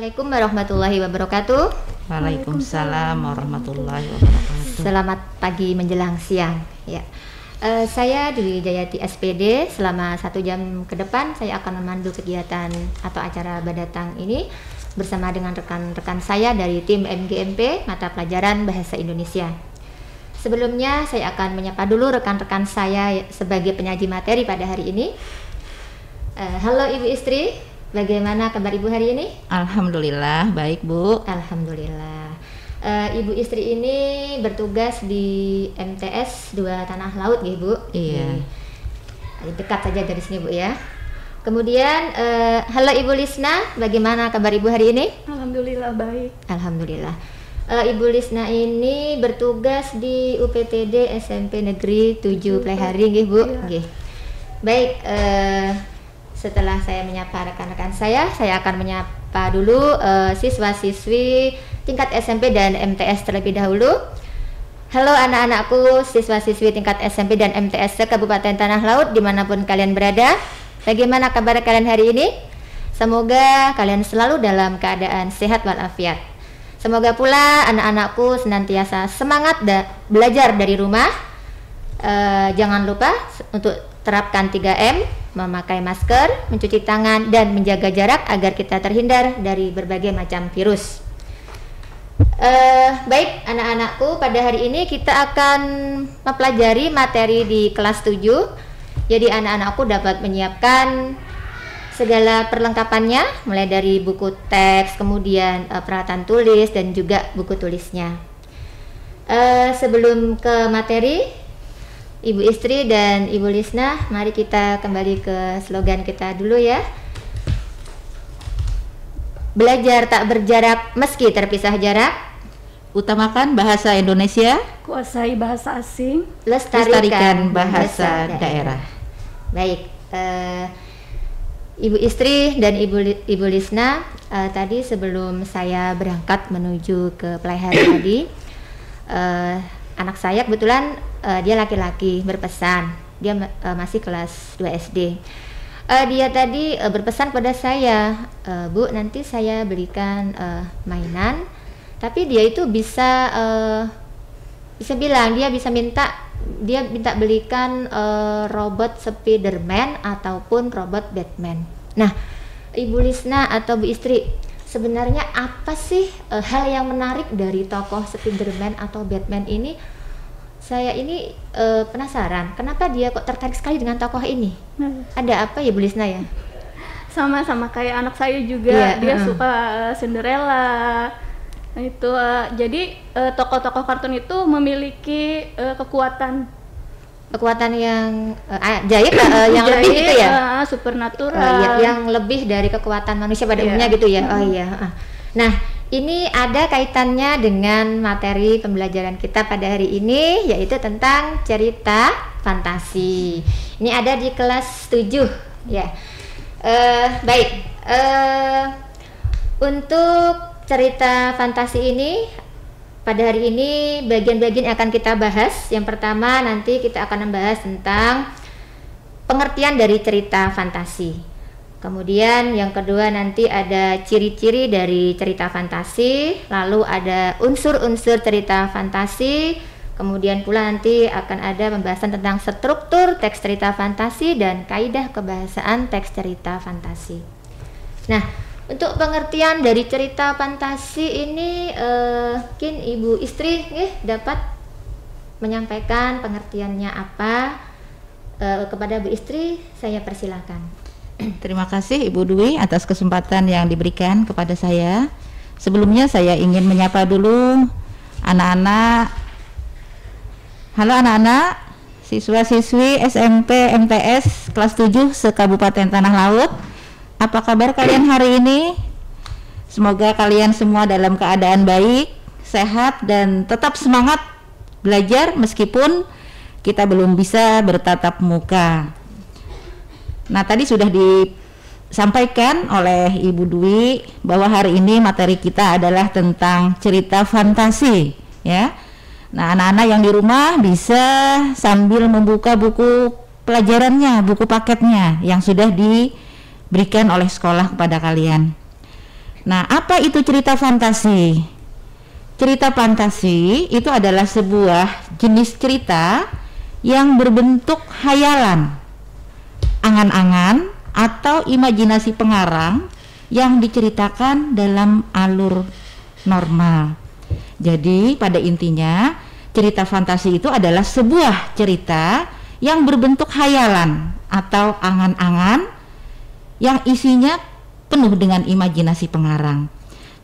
Assalamualaikum warahmatullahi wabarakatuh. Waalaikumsalam warahmatullahi wabarakatuh. Selamat pagi menjelang siang. Ya, saya Dwi Jayati SPD. Selama 1 jam ke depan saya akan memandu kegiatan atau acara Badatang ini bersama dengan rekan-rekan saya dari tim MGMP mata pelajaran Bahasa Indonesia. Sebelumnya saya akan menyapa dulu rekan-rekan saya sebagai penyaji materi pada hari ini. Halo Ibu Istri. Bagaimana kabar Ibu hari ini? Alhamdulillah, baik Bu. Alhamdulillah. Ibu Istri ini bertugas di MTS 2 Tanah Laut ya Bu? Iya. Dekat saja dari sini Bu ya. Kemudian, halo Ibu Lisna, bagaimana kabar Ibu hari ini? Alhamdulillah baik. Alhamdulillah. Ibu Lisna ini bertugas di UPTD SMP Negeri 7 Pleharing ya Bu? Iya. Baik, setelah saya menyapa rekan-rekan saya akan menyapa dulu siswa-siswi tingkat SMP dan MTS terlebih dahulu. Halo anak-anakku, siswa-siswi tingkat SMP dan MTS Kabupaten Tanah Laut dimanapun kalian berada. Bagaimana kabar kalian hari ini? Semoga kalian selalu dalam keadaan sehat walafiat. Semoga pula anak-anakku senantiasa semangat belajar dari rumah. Jangan lupa untuk terapkan 3M, memakai masker, mencuci tangan, dan menjaga jarak agar kita terhindar dari berbagai macam virus. Baik anak-anakku, pada hari ini kita akan mempelajari materi di kelas 7. Jadi anak-anakku dapat menyiapkan segala perlengkapannya, mulai dari buku teks, kemudian peralatan tulis, dan juga buku tulisnya. Sebelum ke materi, Ibu Istri dan Ibu Lisna, mari kita kembali ke slogan kita dulu ya. Belajar tak berjarak meski terpisah jarak. Utamakan bahasa Indonesia. Kuasai bahasa asing. Lestarikan bahasa daerah. Baik, Ibu Istri dan Ibu Lisna, tadi sebelum saya berangkat menuju ke Pleharing tadi, anak saya kebetulan dia laki-laki berpesan, dia masih kelas 2 SD. Dia tadi berpesan pada saya, Bu, nanti saya belikan mainan, tapi dia itu bisa bilang dia minta belikan robot Spiderman ataupun robot Batman. Nah, Ibu Lisna atau Bu Istri, sebenarnya apa sih hal yang menarik dari tokoh Spiderman atau Batman ini? Saya ini penasaran, kenapa dia kok tertarik sekali dengan tokoh ini? Ada apa ya Bu Lisna ya? Sama kayak anak saya juga, dia suka Cinderella. Itu jadi tokoh-tokoh kartun itu memiliki kekuatan yang ajaib, yang lebih gitu ya? Supernatural. Yang lebih dari kekuatan manusia pada umumnya gitu ya? Oh iya. Nah, ini ada kaitannya dengan materi pembelajaran kita pada hari ini, yaitu tentang cerita fantasi. Ini ada di kelas 7 ya. Baik, untuk cerita fantasi ini pada hari ini bagian-bagian akan kita bahas. Yang pertama nanti kita akan membahas tentang pengertian dari cerita fantasi. Kemudian yang kedua nanti ada ciri-ciri dari cerita fantasi, lalu ada unsur-unsur cerita fantasi, kemudian pula nanti akan ada pembahasan tentang struktur teks cerita fantasi dan kaidah kebahasaan teks cerita fantasi. Nah, untuk pengertian dari cerita fantasi ini mungkin Ibu Istri dapat menyampaikan pengertiannya apa. Kepada Bu Istri saya persilakan. Terima kasih Ibu Dwi atas kesempatan yang diberikan kepada saya. Sebelumnya saya ingin menyapa dulu anak-anak. Halo anak-anak, siswa-siswi SMP MTS kelas 7 se-Kabupaten Tanah Laut. Apa kabar kalian hari ini? Semoga kalian semua dalam keadaan baik, sehat, dan tetap semangat belajar meskipun kita belum bisa bertatap muka. Nah, tadi sudah disampaikan oleh Ibu Dwi bahwa hari ini materi kita adalah tentang cerita fantasi ya. Nah, anak-anak yang di rumah bisa sambil membuka buku pelajarannya, buku paketnya yang sudah diberikan oleh sekolah kepada kalian. Nah, apa itu cerita fantasi? Cerita fantasi itu adalah sebuah jenis cerita yang berbentuk hayalan, angan-angan atau imajinasi pengarang yang diceritakan dalam alur normal. Jadi pada intinya cerita fantasi itu adalah sebuah cerita yang berbentuk hayalan atau angan-angan yang isinya penuh dengan imajinasi pengarang.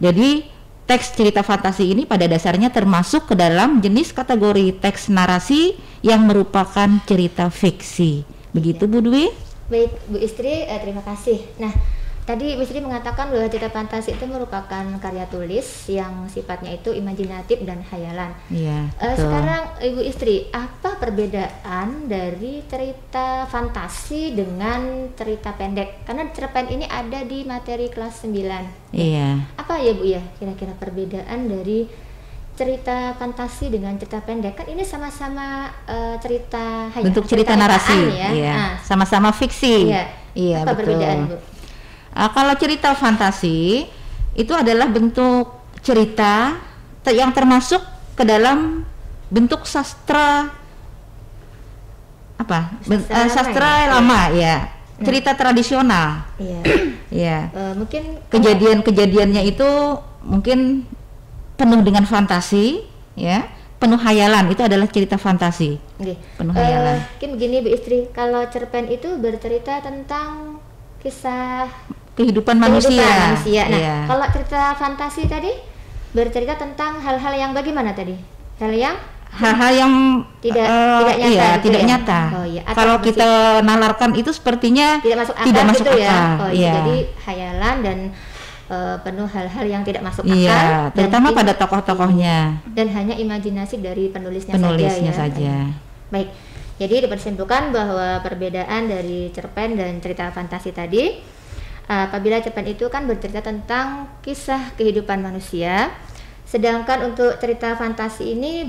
Jadi teks cerita fantasi ini pada dasarnya termasuk ke dalam jenis kategori teks narasi yang merupakan cerita fiksi. Begitu Bu Dwi? Baik Bu Istri, terima kasih. Nah, tadi Bu Istri mengatakan bahwa cerita fantasi itu merupakan karya tulis yang sifatnya itu imajinatif dan hayalan. Iya. Sekarang Ibu Istri, apa perbedaan dari cerita fantasi dengan cerita pendek? Karena cerpen ini ada di materi kelas 9. Iya. Apa ya Bu ya kira-kira perbedaan dari cerita fantasi dengan cerita pendek? Kan ini sama-sama cerita bentuk cerita narasi ya. Iya. Sama-sama fiksi. Iya, apa betul. perbedaan Bu? Kalau cerita fantasi itu adalah bentuk cerita yang termasuk ke dalam bentuk sastra Sastra lama ya. Cerita tradisional. Iya. Iya. Mungkin Kejadian-kejadiannya itu mungkin penuh dengan fantasi, ya, penuh hayalan. Itu adalah cerita fantasi. Penuh hayalan. Mungkin begini Bu Istri, kalau cerpen itu bercerita tentang kisah kehidupan manusia. Nah, iya. kalau cerita fantasi tadi bercerita tentang hal-hal yang bagaimana tadi? Hal-hal yang tidak nyata. Iya, gitu tidak ya? nyata. Oh, iya. Kalau kita nalarkan itu sepertinya tidak masuk akal, tidak masuk gitu akal. Ya. Oh, iya. Jadi hayalan dan penuh hal-hal yang tidak masuk akal. Iya, terutama pada tokoh-tokohnya. Dan hanya imajinasi dari penulisnya saja. Ya. Baik. Jadi dapat disimpulkan bahwa perbedaan dari cerpen dan cerita fantasi tadi, apabila cerpen itu kan bercerita tentang kisah kehidupan manusia, sedangkan untuk cerita fantasi ini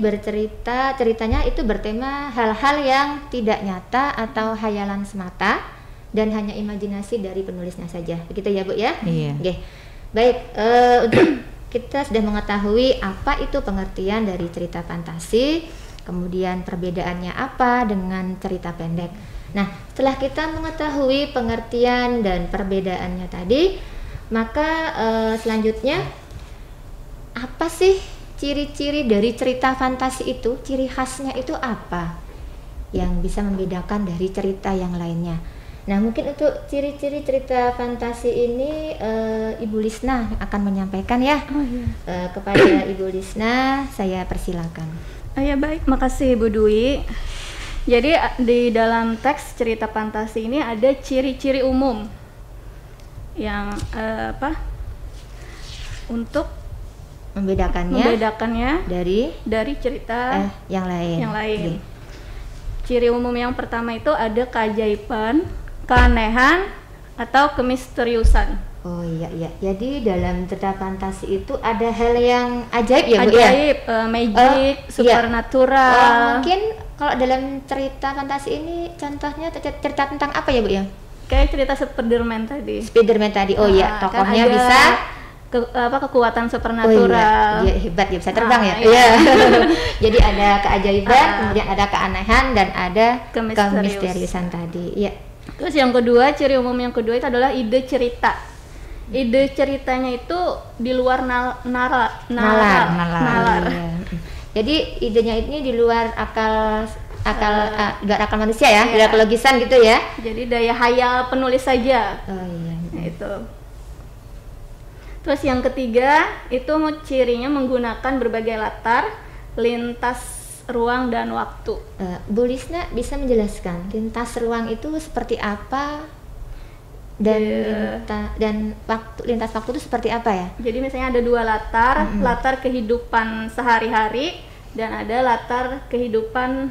ceritanya itu bertema hal-hal yang tidak nyata atau hayalan semata dan hanya imajinasi dari penulisnya saja. Begitu ya Bu ya? Iya. Oke. Baik, untuk kita sudah mengetahui apa itu pengertian dari cerita fantasi, kemudian perbedaannya apa dengan cerita pendek. Nah, setelah kita mengetahui pengertian dan perbedaannya tadi, maka selanjutnya apa sih ciri-ciri dari cerita fantasi itu? Ciri khasnya itu apa yang bisa membedakan dari cerita yang lainnya? Nah, mungkin untuk ciri-ciri cerita fantasi ini Ibu Lisna akan menyampaikan ya. Kepada Ibu Lisna, saya persilakan. Ya baik, makasih Bu Dwi. Jadi di dalam teks cerita fantasi ini ada ciri-ciri umum yang untuk membedakannya dari cerita yang lain. Okay. Ciri umum yang pertama itu ada keajaiban, keanehan, atau kemisteriusan. Oh iya. Jadi dalam cerita fantasi itu ada hal yang ajaib ya Bu ya? Ajaib, magic, supernatural. Mungkin kalau dalam cerita fantasi ini contohnya cerita tentang apa ya Bu ya? Kayak cerita Spiderman tadi. Oh iya, tokohnya kan bisa kekuatan supernatural. Dia hebat, dia bisa terbang ya. Iya. Jadi ada keajaiban, kemudian ada keanehan dan ada kemisteriusan tadi. Iya. Terus yang kedua, ciri umum yang kedua itu adalah ide cerita. Ide ceritanya itu di luar nalar. Iya. Jadi idenya ini di luar akal manusia ya, di luar kelogisan gitu ya. Jadi daya hayal penulis saja. Oh iya. Itu. Terus yang ketiga itu cirinya menggunakan berbagai latar, lintas ruang dan waktu. Bu Lisna bisa menjelaskan lintas ruang itu seperti apa dan lintas waktu itu seperti apa ya? Jadi misalnya ada dua latar, latar kehidupan sehari-hari dan ada latar kehidupan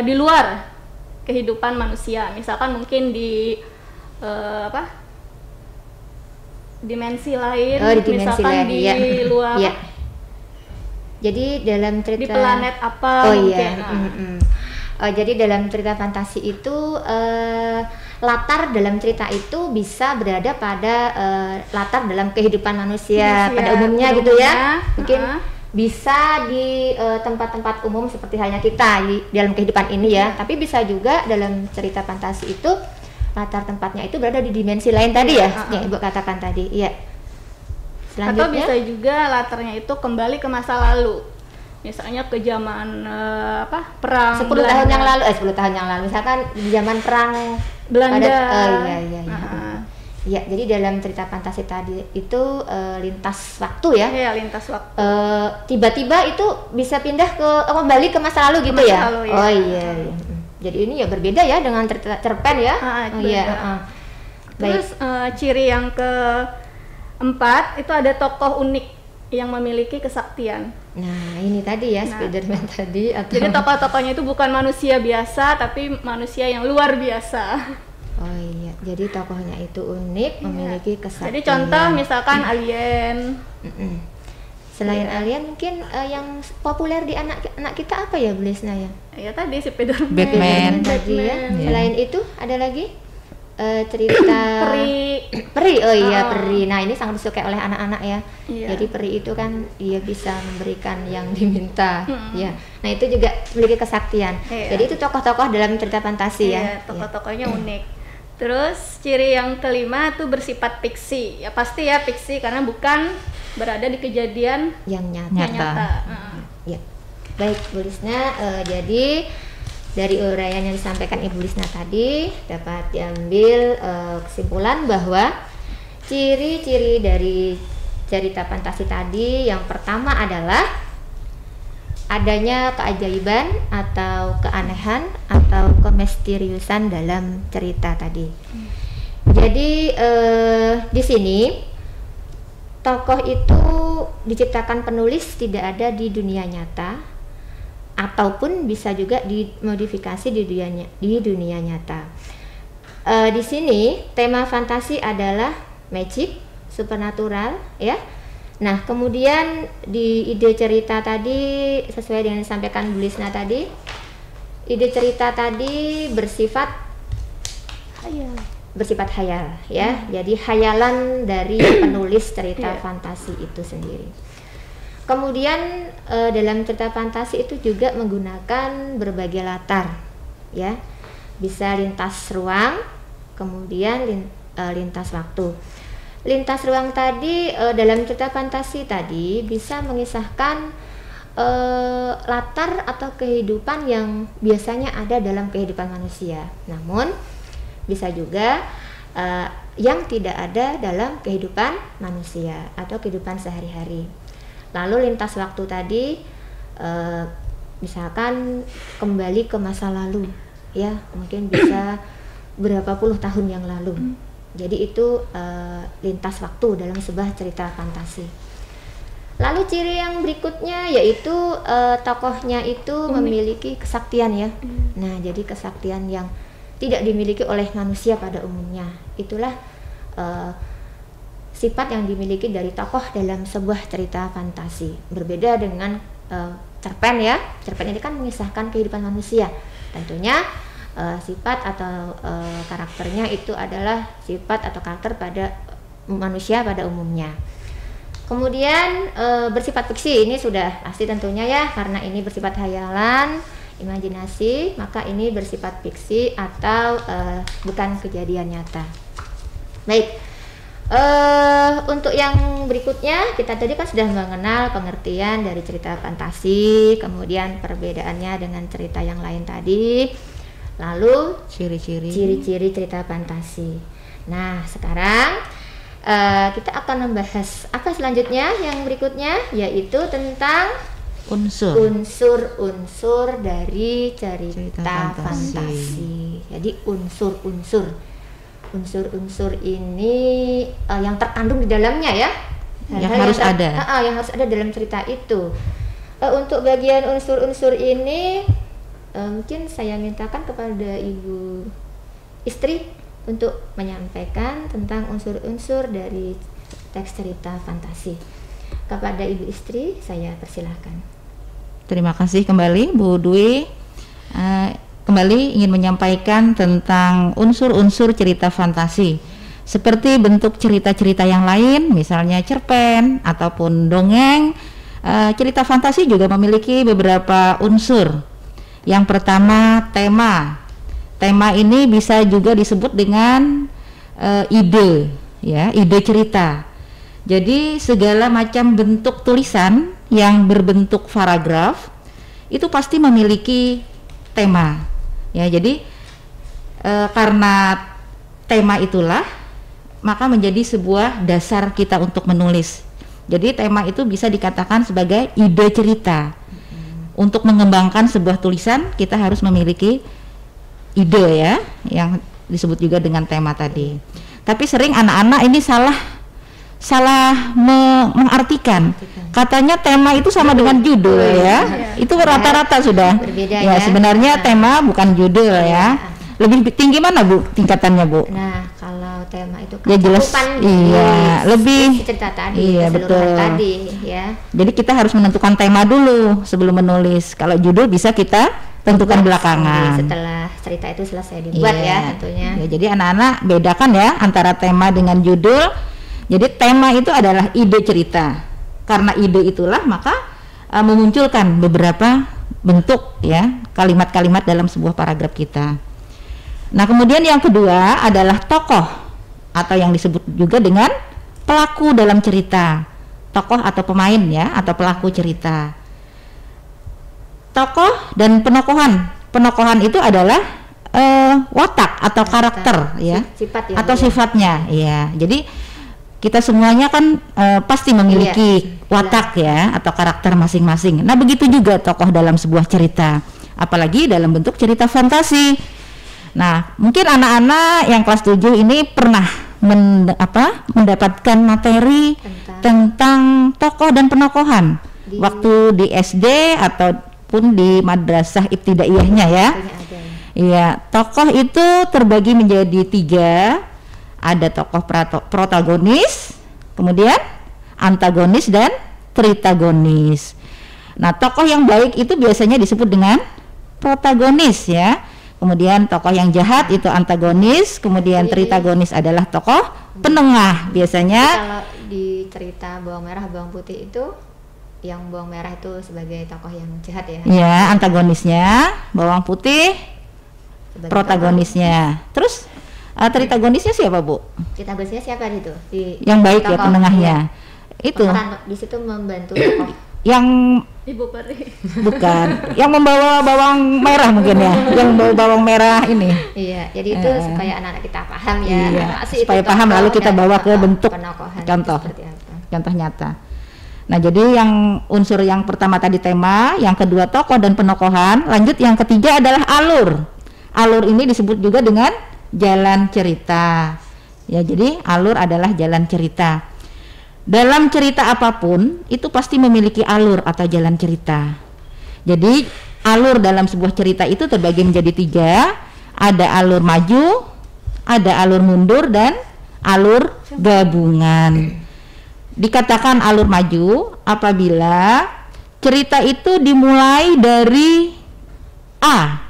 di luar kehidupan manusia. Misalkan mungkin di dimensi lain, misalkan di luar. Ya. Jadi dalam cerita di planet apa mungkin. Jadi dalam cerita fantasi itu latar dalam cerita itu bisa berada pada latar dalam kehidupan manusia pada umumnya gitu ya. Mungkin bisa di tempat-tempat umum seperti halnya kita di dalam kehidupan ini ya. Tapi bisa juga dalam cerita fantasi itu latar tempatnya itu berada di dimensi lain tadi ya, yang Ibu katakan tadi. Iya. Selanjutnya, atau bisa juga latarnya itu kembali ke masa lalu. Misalnya ke zaman perang 10 tahun yang lalu, 10 tahun yang lalu misalkan di zaman perang Belanda. Iya. Ya, jadi dalam cerita fantasi tadi itu lintas waktu ya. Iya, lintas waktu. Tiba-tiba itu bisa pindah kembali ke masa lalu gitu ya. Lalu, ya. Oh iya. Jadi ini ya berbeda ya dengan cerpen ya. Terus ciri yang keempat itu ada tokoh unik yang memiliki kesaktian. Nah, ini tadi ya Spiderman tadi. Jadi tokoh-tokohnya itu bukan manusia biasa, tapi manusia yang luar biasa. Oh iya, jadi tokohnya itu unik, memiliki kesaktian. Jadi contoh misalkan alien. Selain alien mungkin yang populer di anak kita apa ya, Bu Lisna ya? Ya tadi Spiderman, Batman tadi ya. Selain itu ada lagi cerita peri. Oh iya, peri. Nah, ini sangat disukai oleh anak-anak ya. Jadi peri itu kan dia bisa memberikan yang diminta. Ya. Nah, itu juga memiliki kesaktian. Jadi itu tokoh-tokoh dalam cerita fantasi ya. Tokoh-tokohnya unik. Terus ciri yang kelima itu bersifat fiksi. Ya pasti ya fiksi karena bukan berada di kejadian yang nyata. Ya. Baik, Bu Lisna, jadi dari uraian yang disampaikan Ibu Lisna tadi dapat diambil kesimpulan bahwa ciri-ciri dari cerita fantasi tadi yang pertama adalah adanya keajaiban atau keanehan atau kemisteriusan dalam cerita tadi. Jadi di sini tokoh itu diciptakan penulis tidak ada di dunia nyata, ataupun bisa juga dimodifikasi di dunia nyata. Di sini tema fantasi adalah magic, supernatural, ya. Nah, kemudian di ide cerita tadi sesuai dengan disampaikan Bu Lisna tadi, ide cerita tadi bersifat hayal, ya. Jadi hayalan dari penulis cerita fantasi itu sendiri. Kemudian dalam cerita fantasi itu juga menggunakan berbagai latar, ya, bisa lintas ruang, kemudian lintas waktu. Lintas ruang tadi dalam cerita fantasi tadi bisa mengisahkan latar atau kehidupan yang biasanya ada dalam kehidupan manusia, namun bisa juga yang tidak ada dalam kehidupan manusia atau kehidupan sehari-hari. Lalu lintas waktu tadi misalkan kembali ke masa lalu, ya, mungkin bisa berapa puluh tahun yang lalu. Jadi itu lintas waktu dalam sebuah cerita fantasi. Lalu ciri yang berikutnya yaitu tokohnya itu memiliki kesaktian ya. Nah, jadi kesaktian yang tidak dimiliki oleh manusia pada umumnya. Itulah sifat yang dimiliki dari tokoh dalam sebuah cerita fantasi. Berbeda dengan cerpen ya. Cerpen ini kan mengisahkan kehidupan manusia. Tentunya sifat atau karakternya itu adalah sifat atau karakter pada manusia pada umumnya. Kemudian bersifat fiksi ini sudah pasti tentunya ya, karena ini bersifat hayalan, imajinasi, maka ini bersifat fiksi atau bukan kejadian nyata. Baik. Untuk yang berikutnya kita tadi kan sudah mengenal pengertian dari cerita fantasi, kemudian perbedaannya dengan cerita yang lain tadi, lalu ciri-ciri cerita fantasi. Nah, sekarang kita akan membahas apa selanjutnya yang berikutnya, yaitu tentang unsur-unsur dari cerita fantasi. Jadi unsur-unsur ini yang terkandung di dalamnya ya, yang harus ada dalam cerita itu. Untuk bagian unsur-unsur ini mungkin saya mintakan kepada Ibu Istri untuk menyampaikan tentang unsur-unsur dari teks cerita fantasi. Kepada Ibu Istri saya persilahkan. Terima kasih kembali Bu Dwi. kembali ingin menyampaikan tentang unsur-unsur cerita fantasi. Seperti bentuk cerita-cerita yang lain, misalnya cerpen ataupun dongeng, cerita fantasi juga memiliki beberapa unsur. Yang pertama, tema. Tema ini bisa juga disebut dengan ide, ya, ide cerita. Jadi segala macam bentuk tulisan yang berbentuk paragraf itu pasti memiliki tema, ya. Jadi karena tema itulah maka menjadi sebuah dasar kita untuk menulis. Jadi tema itu bisa dikatakan sebagai ide cerita. Untuk mengembangkan sebuah tulisan kita harus memiliki ide, ya, yang disebut juga dengan tema tadi. Tapi sering anak-anak ini salah mengartikan. Katanya tema itu sama dengan judul, ya. Itu rata-rata sudah. Berbeda, ya. Sebenarnya tema bukan judul, ya. Lebih tinggi mana, Bu, tingkatannya, Bu? Nah, kalau tema itu kan Ya jelas, iya, lebih cerita tadi, iya, betul tadi, ya. Jadi kita harus menentukan tema dulu sebelum menulis. Kalau judul bisa kita tentukan belakangan setelah cerita itu selesai dibuat, iya, ya, tentunya. Ya, jadi anak-anak bedakan ya antara tema dengan judul. Jadi tema itu adalah ide cerita. Karena ide itulah maka memunculkan beberapa bentuk, ya, kalimat-kalimat dalam sebuah paragraf kita. Nah, kemudian yang kedua adalah tokoh atau yang disebut juga dengan pelaku dalam cerita. Tokoh atau pemain, ya, atau pelaku cerita. Tokoh dan penokohan. Penokohan itu adalah watak atau karakter, ya, sifat, ya, atau sifatnya, ya. Jadi kita semuanya kan pasti memiliki watak, ya, atau karakter masing-masing. Nah, begitu juga tokoh dalam sebuah cerita, apalagi dalam bentuk cerita fantasi. Nah, mungkin anak-anak yang kelas 7 ini pernah mendapatkan materi tentang tokoh dan penokohan waktu di SD ataupun di madrasah ibtidaiyahnya, ya. Iya, tokoh itu terbagi menjadi 3. Ada tokoh protagonis, kemudian antagonis dan tritagonis. Nah, tokoh yang baik itu biasanya disebut dengan protagonis, ya. Kemudian tokoh yang jahat itu antagonis, kemudian tritagonis adalah tokoh penengah. Biasanya kalau di cerita bawang merah bawang putih itu yang bawang merah itu sebagai tokoh yang jahat, ya. Ya, antagonisnya, bawang putih sebagai protagonisnya. Terus tritagonisnya siapa, Bu? Tritagonisnya siapa itu? Yang baik, ya, penengahnya. Itu. Di situ membantu tokoh. Yang Ibu Peri. Bukan, yang membawa bawang merah mungkin, ya, yang membawa bawang merah ini. Iya, jadi itu supaya anak-anak kita paham, ya. Iya, supaya paham lalu kita bawa ke bentuk contoh, contoh nyata. Nah, jadi yang unsur yang pertama tadi tema, yang kedua tokoh dan penokohan, lanjut yang ketiga adalah alur. Alur ini disebut juga dengan jalan cerita. Ya, jadi alur adalah jalan cerita. Dalam cerita apapun itu pasti memiliki alur atau jalan cerita. Jadi alur dalam sebuah cerita itu terbagi menjadi 3. Ada alur maju, ada alur mundur, dan alur gabungan. Dikatakan alur maju apabila cerita itu dimulai dari A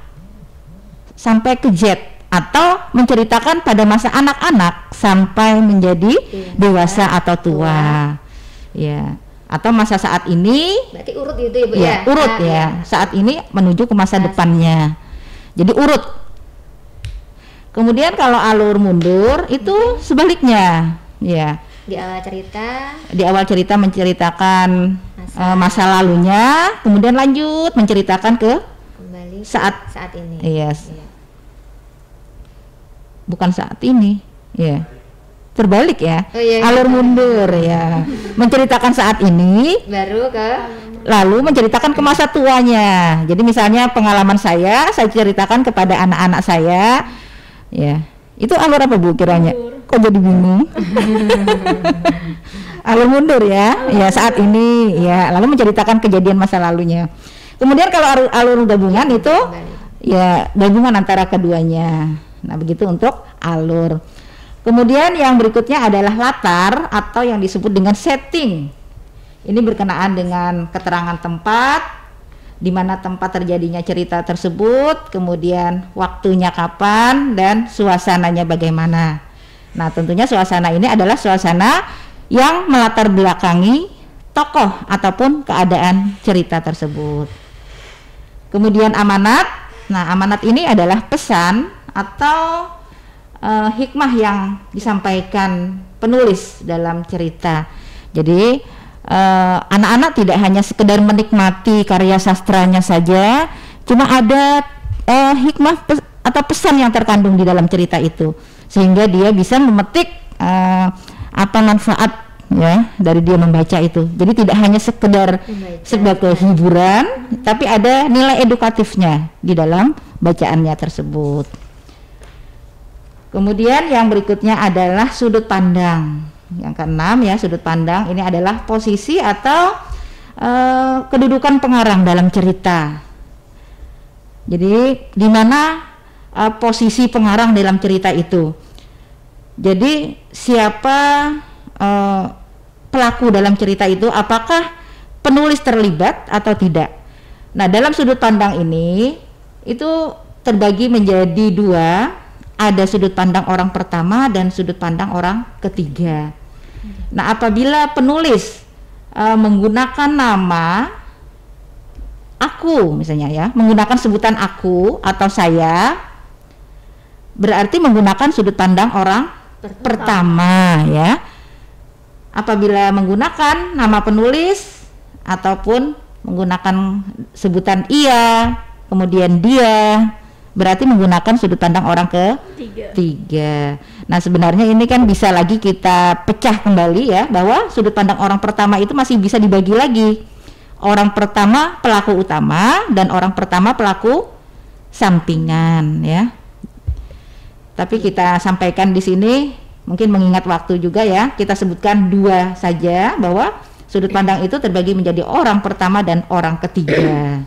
sampai ke Z, atau menceritakan pada masa anak-anak sampai menjadi dewasa atau tua, ya, atau masa saat ini. Berarti urut itu, ya, Bu, ya, urut, ya, saat ini menuju ke masa depannya. Jadi urut. Kemudian kalau alur mundur itu sebaliknya, ya. Di awal cerita menceritakan masa lalunya, kemudian lanjut menceritakan ke kembali saat ini. Yes. Iya. Bukan saat ini, ya, terbalik, ya. Alur mundur, ya, menceritakan saat ini, baru lalu menceritakan ke masa tuanya. Jadi misalnya pengalaman saya ceritakan kepada anak-anak saya, ya. Itu alur apa, Bu, kiranya? Kok jadi bingung? Alur mundur, ya, ya, saat ini, ya, lalu menceritakan kejadian masa lalunya. Kemudian kalau alur gabungan itu, ya, gabungan antara keduanya. Nah, begitu untuk alur. Kemudian yang berikutnya adalah latar atau yang disebut dengan setting. Ini berkenaan dengan keterangan tempat, di mana tempat terjadinya cerita tersebut, kemudian waktunya kapan, dan suasananya bagaimana. Nah, tentunya suasana ini adalah suasana yang melatar belakangi tokoh ataupun keadaan cerita tersebut. Kemudian amanat. Nah, amanat ini adalah pesan atau hikmah yang disampaikan penulis dalam cerita. Jadi anak-anak tidak hanya sekedar menikmati karya sastranya saja, cuma ada hikmah atau pesan yang terkandung di dalam cerita itu, sehingga dia bisa memetik apa manfaat ya dari dia membaca itu. Jadi tidak hanya sekedar sebagai hiburan, tapi ada nilai edukatifnya di dalam bacaannya tersebut. Kemudian yang berikutnya adalah sudut pandang. Yang keenam ya, sudut pandang ini adalah posisi atau kedudukan pengarang dalam cerita. Jadi di mana posisi pengarang dalam cerita itu. Jadi siapa pelaku dalam cerita itu, apakah penulis terlibat atau tidak. Nah, dalam sudut pandang ini itu terbagi menjadi dua, ada sudut pandang orang pertama dan sudut pandang orang ketiga. Nah, apabila penulis menggunakan nama aku misalnya ya, menggunakan sebutan aku atau saya, berarti menggunakan sudut pandang orang pertama ya. Apabila menggunakan nama penulis ataupun menggunakan sebutan ia, kemudian dia, berarti menggunakan sudut pandang orang ketiga. Nah, sebenarnya ini kan bisa lagi kita pecah kembali ya, bahwa sudut pandang orang pertama itu masih bisa dibagi lagi. Orang pertama pelaku utama dan orang pertama pelaku sampingan ya. Tapi kita sampaikan di sini, mungkin mengingat waktu juga ya, kita sebutkan dua saja, bahwa sudut pandang itu terbagi menjadi orang pertama dan orang ketiga.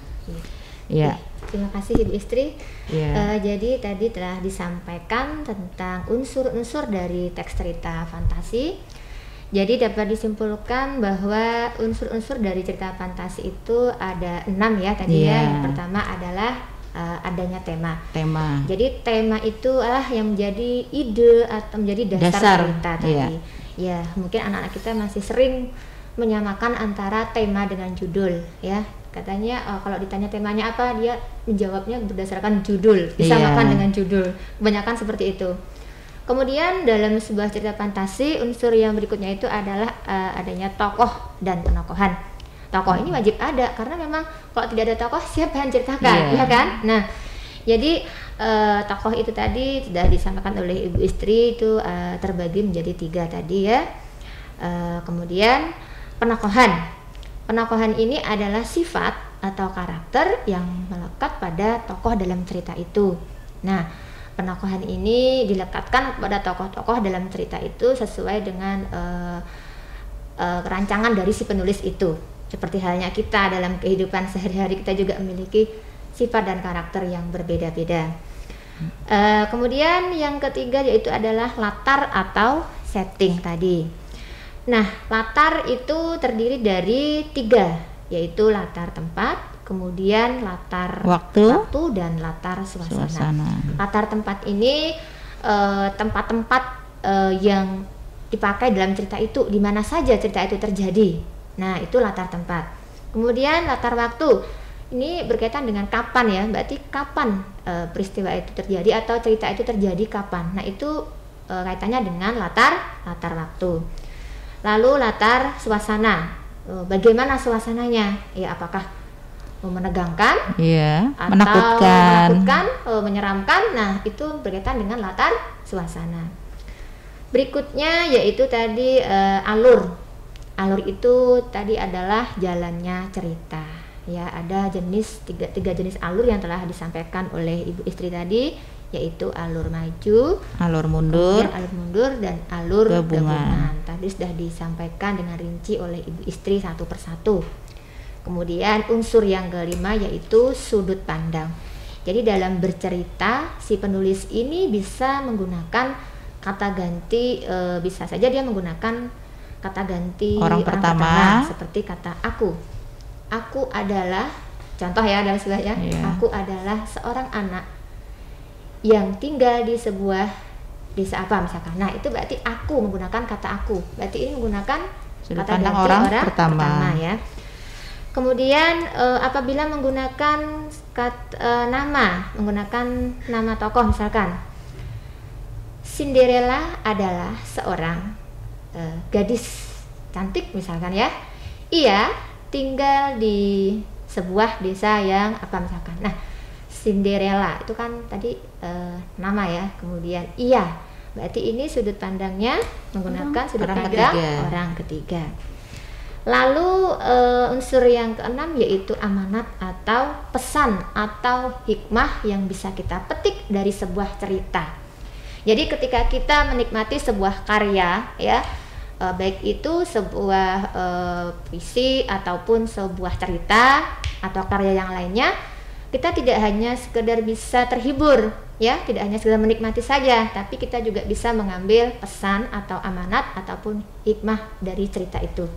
Ya. Terima kasih Ibu Istri. Ya. Jadi tadi telah disampaikan tentang unsur-unsur dari teks cerita fantasi. Jadi dapat disimpulkan bahwa unsur-unsur dari cerita fantasi itu ada 6 ya tadi ya. Yang pertama adalah adanya tema. Jadi tema itu yang menjadi ide atau menjadi dasar cerita tadi. Ya, mungkin anak-anak kita masih sering menyamakan antara tema dengan judul ya. Katanya kalau ditanya temanya apa, dia menjawabnya berdasarkan judul, disamakan dengan judul. Kebanyakan seperti itu. Kemudian dalam sebuah cerita fantasi, unsur yang berikutnya itu adalah adanya tokoh dan penokohan. Tokoh ini wajib ada, karena memang kalau tidak ada tokoh siapa yang ceritakan, ya kan? Nah, jadi tokoh itu tadi sudah disampaikan oleh Ibu Istri, itu terbagi menjadi 3 tadi ya. Kemudian penokohan ini adalah sifat atau karakter yang melekat pada tokoh dalam cerita itu. Nah, penokohan ini dilekatkan kepada tokoh-tokoh dalam cerita itu sesuai dengan rancangan dari si penulis itu. Seperti halnya kita dalam kehidupan sehari-hari, kita juga memiliki sifat dan karakter yang berbeda-beda. Kemudian yang ketiga yaitu adalah latar atau setting tadi. Nah, latar itu terdiri dari 3, yaitu latar tempat, kemudian latar waktu dan latar suasana. Latar tempat ini tempat-tempat yang dipakai dalam cerita itu, di mana saja cerita itu terjadi. Nah, itu latar tempat. Kemudian latar waktu ini berkaitan dengan kapan ya, berarti kapan peristiwa itu terjadi atau cerita itu terjadi kapan. Nah, itu kaitannya dengan latar waktu. Lalu latar suasana, bagaimana suasananya? Ya, apakah menegangkan, atau menakutkan, menyeramkan? Nah, itu berkaitan dengan latar suasana. Berikutnya yaitu tadi alur. Alur itu tadi adalah jalannya cerita. Ya, ada tiga jenis alur yang telah disampaikan oleh Ibu Istri tadi, yaitu alur maju, alur mundur, dan alur gabungan. Tadi sudah disampaikan dengan rinci oleh Ibu Istri satu persatu. Kemudian unsur yang kelima yaitu sudut pandang. Jadi dalam bercerita, si penulis ini bisa menggunakan kata ganti, bisa saja dia menggunakan kata ganti orang pertama seperti kata aku. Aku adalah contoh ya dalam sebuah ya, aku adalah seorang anak yang tinggal di sebuah desa apa misalkan. Nah itu berarti aku menggunakan kata aku. Berarti ini menggunakan sudut kata pandang ganti orang pertama ya. Kemudian apabila menggunakan nama, menggunakan nama tokoh misalkan, Cinderella adalah seorang gadis cantik misalkan ya. Ia tinggal di sebuah desa yang apa misalkan. Nah Cinderella itu kan tadi nama ya, kemudian iya, berarti ini sudut pandangnya menggunakan sudut pandang orang ketiga. Lalu unsur yang keenam yaitu amanat atau pesan atau hikmah yang bisa kita petik dari sebuah cerita. Jadi ketika kita menikmati sebuah karya ya, baik itu sebuah puisi ataupun sebuah cerita atau karya yang lainnya, kita tidak hanya sekedar bisa terhibur ya, tidak hanya sekedar menikmati saja, tapi kita juga bisa mengambil pesan atau amanat ataupun hikmah dari cerita itu.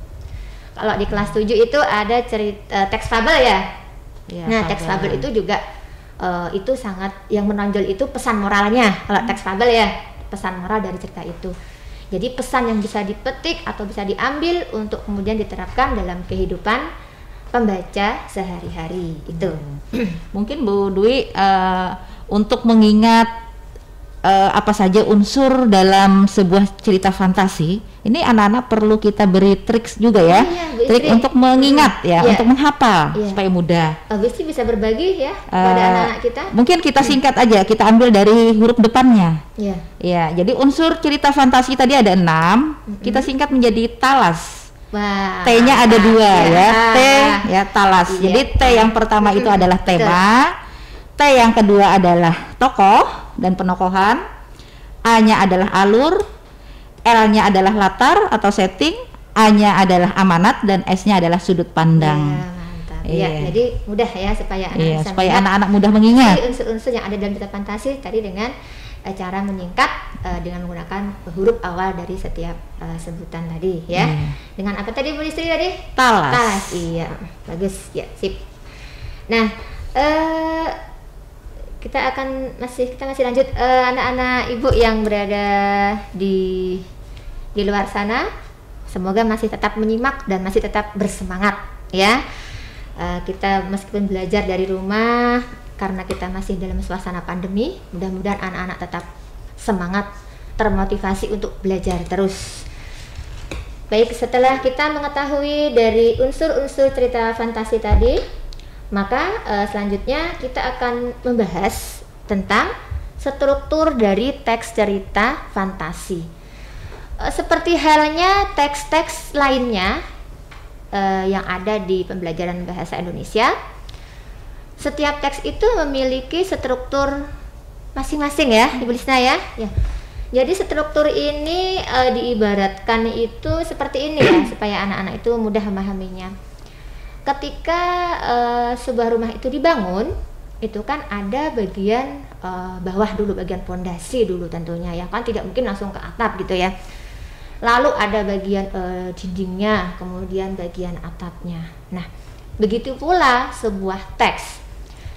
Kalau di kelas 7 itu ada cerita teks fabel ya. Nah, teks fabel itu juga itu sangat yang menonjol itu pesan moralnya. Kalau teks fabel ya, pesan moral dari cerita itu. Jadi pesan yang bisa dipetik atau bisa diambil untuk kemudian diterapkan dalam kehidupan pembaca sehari-hari itu. Mungkin Bu Dwi untuk mengingat apa saja unsur dalam sebuah cerita fantasi, ini anak-anak perlu kita beri trik juga ya, trik untuk mengingat ya, untuk menghafal supaya mudah. Gusti bisa berbagi ya pada anak-anak kita. Mungkin kita singkat aja, kita ambil dari huruf depannya. Ya, jadi unsur cerita fantasi tadi ada 6, kita singkat menjadi talas. T-nya ada 2 ya, T ya talas. Jadi T yang pertama itu adalah tema, T yang kedua adalah tokoh dan penokohan, A-nya adalah alur, L-nya adalah latar atau setting, A-nya adalah amanat, dan S-nya adalah sudut pandang. Mantap. Ya, jadi mudah ya supaya anak-anak mudah mengingat unsur-unsur yang ada dalam cerita fantasi tadi dengan cara menyingkat dengan menggunakan huruf awal dari setiap sebutan tadi ya. Dengan apa tadi Bu Listri tadi? Talas. Talas, iya. Bagus, ya, sip. Nah, kita masih lanjut anak-anak Ibu yang berada di luar sana. Semoga masih tetap menyimak dan masih tetap bersemangat ya. Kita meskipun belajar dari rumah karena kita masih dalam suasana pandemi, mudah-mudahan anak-anak tetap semangat, termotivasi untuk belajar terus. Baik, setelah kita mengetahui dari unsur-unsur cerita fantasi tadi, maka selanjutnya kita akan membahas tentang struktur dari teks cerita fantasi. Seperti halnya teks-teks lainnya yang ada di pembelajaran bahasa Indonesia, setiap teks itu memiliki struktur masing-masing ya, Ibu Lisna ya. Jadi struktur ini diibaratkan itu seperti ini ya, supaya anak-anak itu mudah memahaminya. Ketika sebuah rumah itu dibangun, itu kan ada bagian bawah dulu, bagian pondasi dulu tentunya ya kan, tidak mungkin langsung ke atap gitu ya. Lalu ada bagian dindingnya, kemudian bagian atapnya. Nah, begitu pula sebuah teks.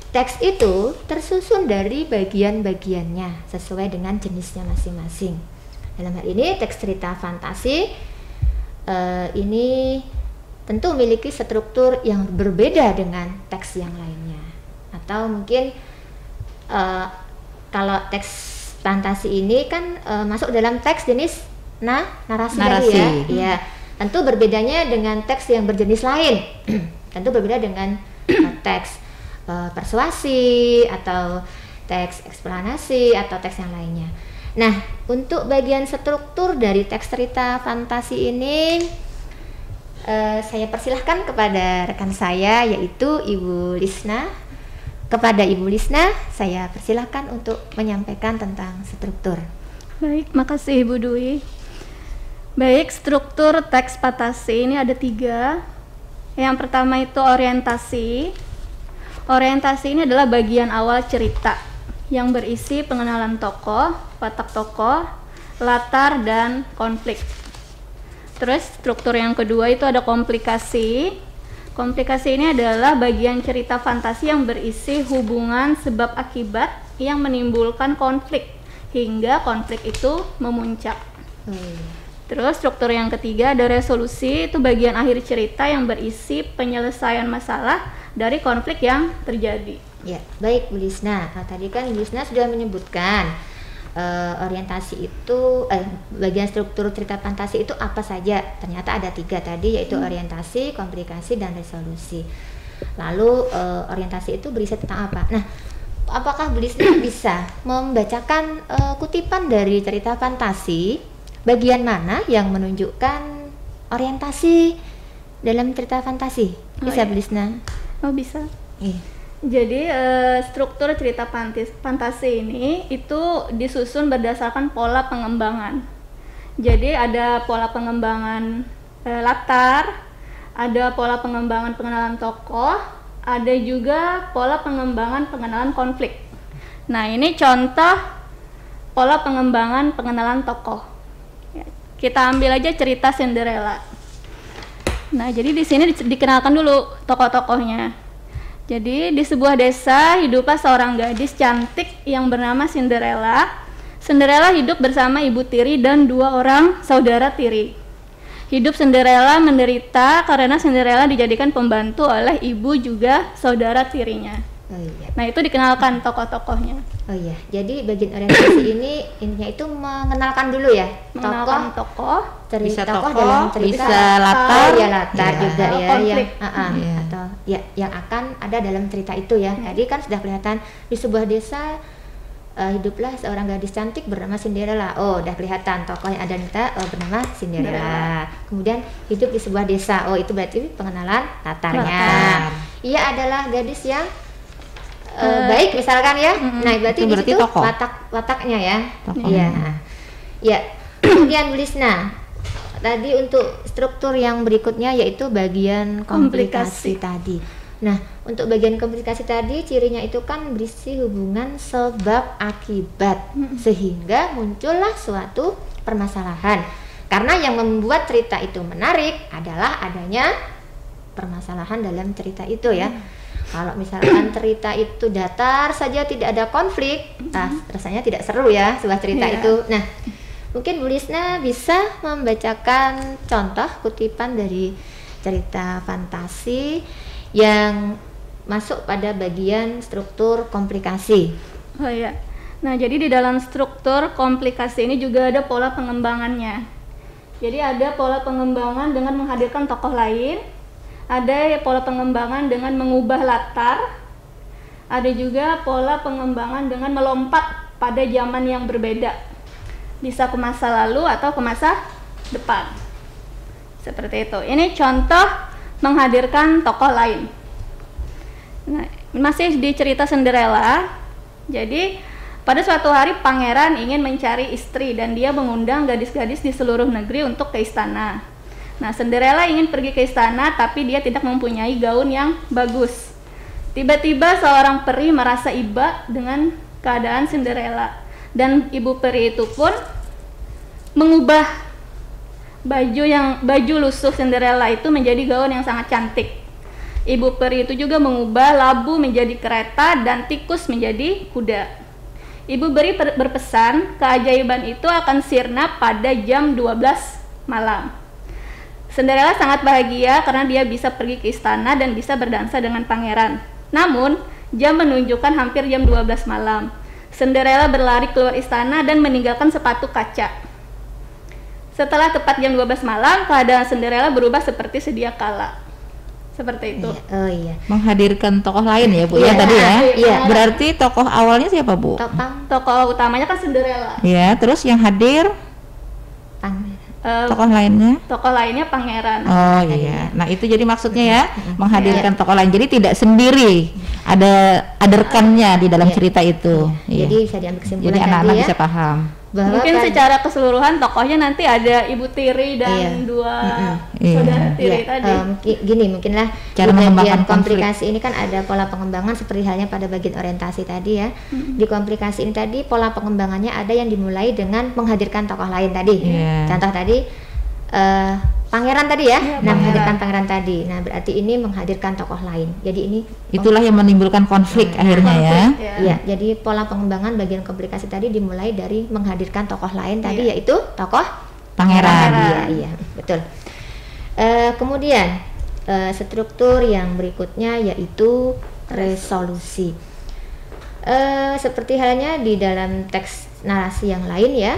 Teks itu tersusun dari bagian-bagiannya sesuai dengan jenisnya masing-masing. Dalam hal ini teks cerita fantasi ini tentu memiliki struktur yang berbeda dengan teks yang lainnya. Atau mungkin kalau teks fantasi ini kan masuk dalam teks jenis narasi. Tadi ya. Ya, tentu berbedanya dengan teks yang berjenis lain. Tentu berbeda dengan teks persuasi atau teks eksplanasi atau teks yang lainnya. Nah, untuk bagian struktur dari teks cerita fantasi ini saya persilahkan kepada rekan saya yaitu Ibu Lisna. Kepada Ibu Lisna saya persilahkan untuk menyampaikan tentang struktur. Baik, makasih Ibu Dwi. Baik, struktur teks fantasi ini ada 3. Yang pertama itu orientasi. Orientasi ini adalah bagian awal cerita yang berisi pengenalan tokoh, watak tokoh, latar, dan konflik. Terus struktur yang kedua itu ada komplikasi. Komplikasi ini adalah bagian cerita fantasi yang berisi hubungan sebab akibat yang menimbulkan konflik hingga konflik itu memuncak. Terus struktur yang ketiga ada resolusi, itu bagian akhir cerita yang berisi penyelesaian masalah dari konflik yang terjadi. Ya, baik Bu Lisna. Tadi kan Bu Lisna sudah menyebutkan orientasi itu, bagian struktur cerita fantasi itu apa saja. Ternyata ada 3 tadi, yaitu orientasi, komplikasi, dan resolusi. Lalu orientasi itu berisi tentang apa? Nah, apakah Bu Lisna bisa membacakan kutipan dari cerita fantasi, bagian mana yang menunjukkan orientasi dalam cerita fantasi? Bisa Bu Lisna? Oh, bisa. Iya. Jadi struktur cerita fantasi ini itu disusun berdasarkan pola pengembangan. Jadi ada pola pengembangan latar, ada pola pengembangan pengenalan tokoh, ada juga pola pengembangan pengenalan konflik. Nah, ini contoh pola pengembangan pengenalan tokoh. Kita ambil aja cerita Cinderella. Nah, jadi di sini dikenalkan dulu tokoh-tokohnya. Jadi di sebuah desa hiduplah seorang gadis cantik yang bernama Cinderella. Cinderella hidup bersama ibu tiri dan 2 orang saudara tiri. Hidup Cinderella menderita karena Cinderella dijadikan pembantu oleh ibu juga saudara tirinya. Oh iya. Nah, itu dikenalkan tokoh-tokohnya. Oh iya. Jadi bagian orientasi ini intinya itu mengenalkan dulu ya, Mengenalkan tokoh, cerita Bisa tokoh tokoh, dalam cerita, bisa latar, ya latar ya. juga ya, Konflik. yang atau ya yang akan ada dalam cerita itu ya. Tadi kan sudah kelihatan di sebuah desa hiduplah seorang gadis cantik bernama Cinderella. Oh, udah kelihatan tokoh yang ada bernama Cinderella. Kemudian hidup di sebuah desa. Oh, itu berarti pengenalan latarnya. Latar. Ia adalah gadis yang baik misalkan ya. Nah, berarti Itu di berarti situ tokoh. wataknya ya. Tokohnya. Iya. Ya. Kemudian Bu Lisna, tadi untuk struktur yang berikutnya yaitu bagian komplikasi tadi. Nah, untuk bagian komplikasi tadi cirinya itu kan berisi hubungan sebab akibat sehingga muncullah suatu permasalahan. Karena yang membuat cerita itu menarik adalah adanya permasalahan dalam cerita itu ya. Kalau misalkan cerita itu datar saja tidak ada konflik, rasanya tidak seru ya sebuah cerita itu. Nah, mungkin Bu Lisna bisa membacakan contoh kutipan dari cerita fantasi yang masuk pada bagian struktur komplikasi. Oh iya. Nah, jadi di dalam struktur komplikasi ini juga ada pola pengembangannya. Jadi ada pola pengembangan dengan menghadirkan tokoh lain, ada pola pengembangan dengan mengubah latar, ada juga pola pengembangan dengan melompat pada zaman yang berbeda. Bisa ke masa lalu atau ke masa depan. Seperti itu. Ini contoh menghadirkan tokoh lain. Nah, masih di cerita Cinderella. Jadi pada suatu hari pangeran ingin mencari istri dan dia mengundang gadis-gadis di seluruh negeri untuk ke istana. Nah, Cinderella ingin pergi ke istana tapi dia tidak mempunyai gaun yang bagus. Tiba-tiba seorang peri merasa iba dengan keadaan Cinderella dan ibu peri itu pun mengubah baju lusuh Cinderella itu menjadi gaun yang sangat cantik. Ibu peri itu juga mengubah labu menjadi kereta dan tikus menjadi kuda. Ibu peri berpesan keajaiban itu akan sirna pada jam 12 malam. Cinderella sangat bahagia karena dia bisa pergi ke istana dan bisa berdansa dengan pangeran. Namun, jam menunjukkan hampir jam 12 malam. Cinderella berlari keluar istana dan meninggalkan sepatu kaca. Setelah tepat jam 12 malam, keadaan Cinderella berubah seperti sedia kala. Seperti itu. Oh iya. Menghadirkan tokoh lain ya Bu Iya, ya tadi ya. iya. Berarti tokoh awalnya siapa Bu? Tokoh utamanya kan Cinderella. Ya, terus yang hadir tokoh lainnya? Tokoh lainnya pangeran. Oh iya. Nah, itu jadi maksudnya ya, menghadirkan tokoh lain. Jadi tidak sendiri. Ada rekannya di dalam cerita itu. Iya. Jadi bisa diambil kesimpulan Jadi tadi anak-anak ya, bisa paham. bahwa Mungkin kan- secara keseluruhan tokohnya nanti ada ibu tiri dan dua saudara tiri ya, tadi. gini mungkinlah Cara di bagian mengembangkan komplikasi ini kan ada pola pengembangan seperti halnya pada bagian orientasi tadi ya. Di komplikasi ini tadi pola pengembangannya ada yang dimulai dengan menghadirkan tokoh lain tadi. Iya. Contoh tadi pangeran tadi ya. Iya, Nah, pangeran. menghadirkan pangeran tadi. Nah, berarti ini menghadirkan tokoh lain. Jadi ini Itulah yang menimbulkan konflik akhirnya ya. Ya. Iya, jadi pola pengembangan bagian komplikasi tadi dimulai dari menghadirkan tokoh lain tadi, Iya. yaitu tokoh Pangeran. Iya, iya, betul. Kemudian struktur yang berikutnya yaitu resolusi. Seperti halnya di dalam teks narasi yang lain ya.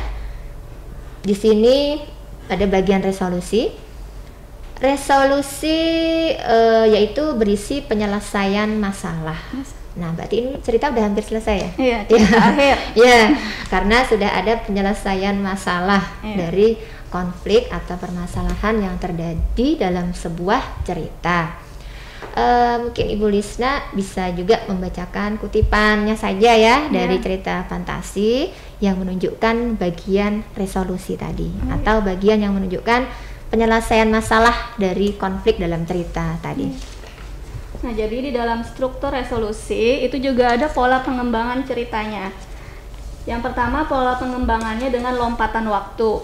Di sini ada bagian resolusi. Resolusi yaitu berisi penyelesaian masalah. Nah, berarti ini cerita udah hampir selesai ya? Iya, cerita akhir. Ya, karena sudah ada penyelesaian masalah Iya. dari konflik atau permasalahan yang terjadi dalam sebuah cerita. Mungkin Ibu Lisna bisa juga membacakan kutipannya saja ya dari cerita fantasi yang menunjukkan bagian resolusi tadi atau bagian yang menunjukkan penyelesaian masalah dari konflik dalam cerita tadi. Nah, jadi di dalam struktur resolusi itu juga ada pola pengembangan ceritanya. Yang pertama, pola pengembangannya dengan lompatan waktu.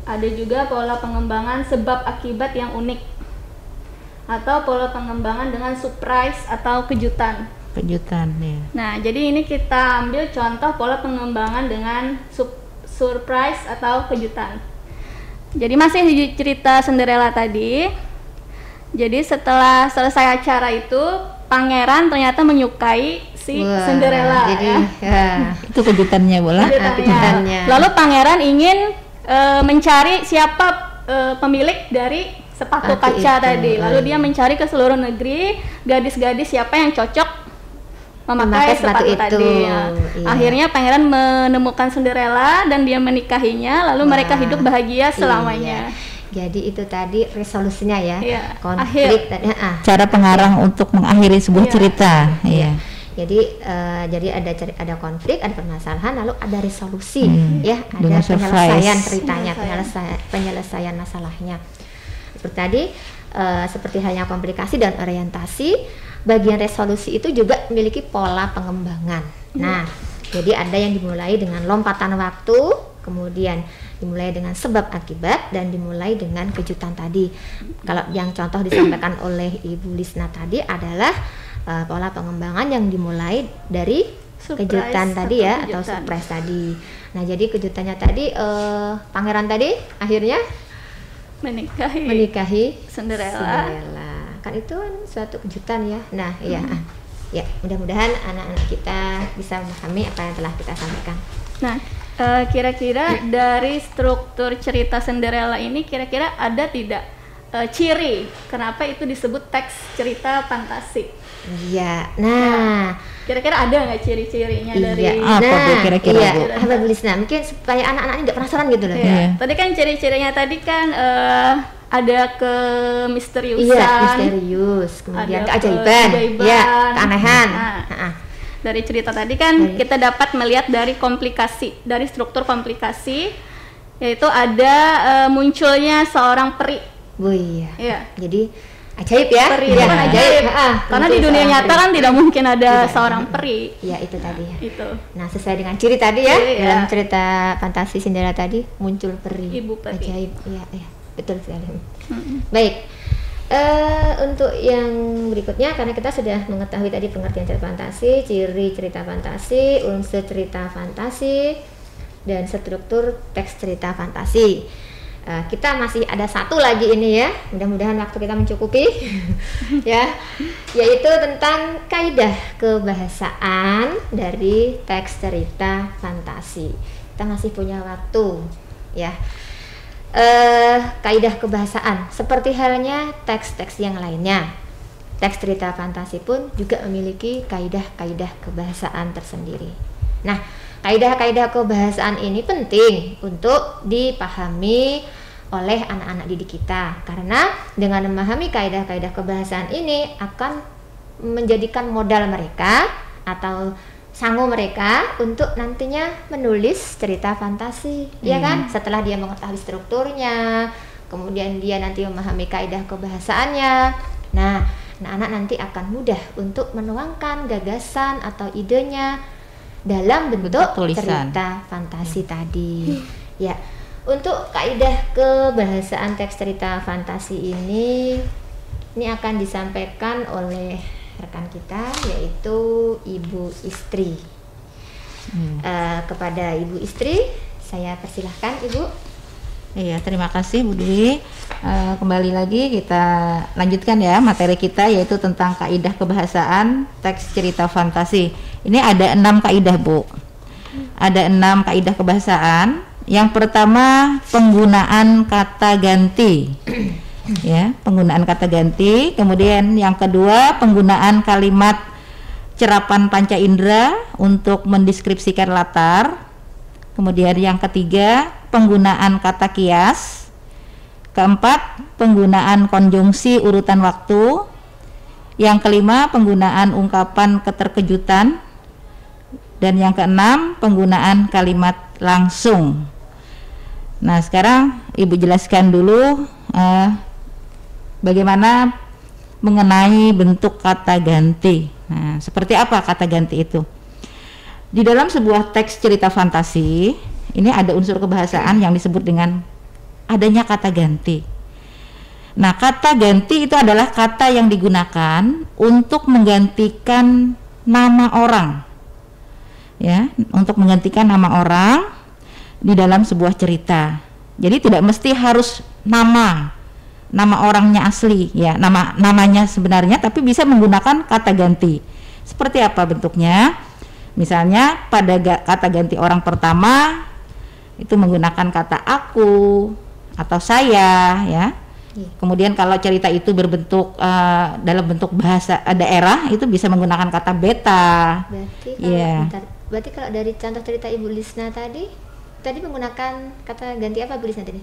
Ada juga pola pengembangan sebab akibat yang unik. Atau pola pengembangan dengan surprise atau kejutan. Kejutan ya. Nah, jadi ini kita ambil contoh pola pengembangan dengan surprise atau kejutan. Jadi masih di cerita Cinderella tadi. Jadi setelah selesai acara itu, pangeran ternyata menyukai si Wah, Cinderella. jadi ya. Itu kejutannya bola. kejutannya. Lalu pangeran ingin mencari siapa pemilik dari sepatu Sepatu kaca itu. tadi. Lalu dia mencari ke seluruh negeri gadis-gadis siapa yang cocok memakai sepatu itu. tadi. Ya. Iya. Akhirnya pangeran menemukan Cinderella dan dia menikahinya. Lalu mereka Wah, hidup bahagia selamanya. Iya. Jadi itu tadi resolusinya ya. Iya, Konflik tadi. Cara pengarang untuk mengakhiri sebuah Iya. cerita. Iya. Jadi ada konflik, ada permasalahan, lalu ada resolusi, ya, ada Dengan penyelesaian surprise. ceritanya, penyelesaian masalahnya. Seperti tadi, seperti halnya komplikasi dan orientasi, bagian resolusi itu juga memiliki pola pengembangan. Nah, jadi ada yang dimulai dengan lompatan waktu, kemudian dimulai dengan sebab akibat, dan dimulai dengan kejutan tadi. Kalau yang contoh disampaikan oleh Ibu Lisna tadi adalah pola pengembangan yang dimulai dari Surprise kejutan tadi ya, atau kejutan. surprise tadi. Nah, jadi kejutannya tadi pangeran tadi akhirnya menikahi Cinderella. Kan itu kan suatu kejutan ya. Nah, iya. Ya, mudah-mudahan anak-anak kita bisa memahami apa yang telah kita sampaikan. Nah, kira-kira dari struktur cerita Cinderella ini kira-kira ada tidak ciri kenapa itu disebut teks cerita fantasi? Iya. Nah, Kira-kira ada nggak ciri-cirinya dari? Apa Bu kira-kira, iya, Bu? apa Bu Lisna? Mungkin supaya anak-anak ini nggak penasaran gitu loh. Iya. Iya. Tadi kan ciri-cirinya tadi kan ada kemisteriusan. Iya, misterius, kemudian ada keajaiban, keajaiban. ya, keanehan. Nah, Ha-ha. dari cerita tadi kan kita dapat melihat dari komplikasi, dari struktur komplikasi, yaitu ada munculnya seorang peri. Bu, iya. Iya. Jadi ajaib ya. Peri Iya, itu kan ajaib. Ha-ha. Karena Muncul di dunia seorang nyata peri. kan tidak mungkin ada Tidak. seorang peri. Iya, itu tadi ya. Itu. Nah, sesuai dengan ciri tadi ya, Iya. dalam cerita fantasi Cinderella tadi muncul peri. Ibu peri. Ajaib. Iya, iya. Betul sekali. Mm-mm. Baik. Untuk yang berikutnya, karena kita sudah mengetahui tadi pengertian cerita fantasi, ciri cerita fantasi, unsur cerita fantasi, dan struktur teks cerita fantasi. Kita masih ada satu lagi ini ya, mudah-mudahan waktu kita mencukupi ya, yaitu tentang kaidah kebahasaan dari teks cerita fantasi. Kita masih punya waktu ya. Kaidah kebahasaan seperti halnya teks-teks yang lainnya, teks cerita fantasi pun juga memiliki kaidah-kaidah kebahasaan tersendiri. Nah, kaidah-kaidah kebahasaan ini penting untuk dipahami oleh anak-anak didik kita, karena dengan memahami kaidah-kaidah kebahasaan ini akan menjadikan modal mereka atau sangu mereka untuk nantinya menulis cerita fantasi, ya kan? Setelah dia mengetahui strukturnya, kemudian dia nanti memahami kaidah kebahasaannya. Nah, anak-anak nanti akan mudah untuk menuangkan gagasan atau idenya dalam bentuk tulisan. cerita fantasi tadi. Ya, Untuk kaidah kebahasaan teks cerita fantasi ini akan disampaikan oleh rekan kita, yaitu Ibu Istri. Kepada Ibu Istri, saya persilahkan Ibu. Iya, terima kasih Bu Dwi. Kembali lagi kita lanjutkan ya materi kita, yaitu tentang kaidah kebahasaan teks cerita fantasi. Ini ada 6 kaidah Bu. Ada 6 kaidah kebahasaan. Yang pertama, penggunaan kata ganti. Ya, penggunaan kata ganti. Kemudian yang kedua, penggunaan kalimat cerapan panca indera untuk mendeskripsikan latar. Kemudian yang ketiga, penggunaan kata kias. Keempat, penggunaan konjungsi urutan waktu. Yang kelima, penggunaan ungkapan keterkejutan. Dan yang keenam, penggunaan kalimat langsung. Nah, sekarang Ibu jelaskan dulu bagaimana mengenai bentuk kata ganti. Nah, seperti apa kata ganti itu? Di dalam sebuah teks cerita fantasi, ini ada unsur kebahasaan yang disebut dengan adanya kata ganti. Nah, kata ganti itu adalah kata yang digunakan untuk menggantikan nama orang. Ya, untuk menggantikan nama orang di dalam sebuah cerita. Jadi tidak mesti harus nama orangnya asli, ya, namanya sebenarnya, tapi bisa menggunakan kata ganti. Seperti apa bentuknya? Misalnya pada kata ganti orang pertama itu menggunakan kata aku atau saya, ya. Kemudian kalau cerita itu berbentuk dalam bentuk bahasa daerah, itu bisa menggunakan kata beta. Berarti kalau dari contoh cerita Ibu Lisna tadi menggunakan kata ganti apa Bu Lisna tadi?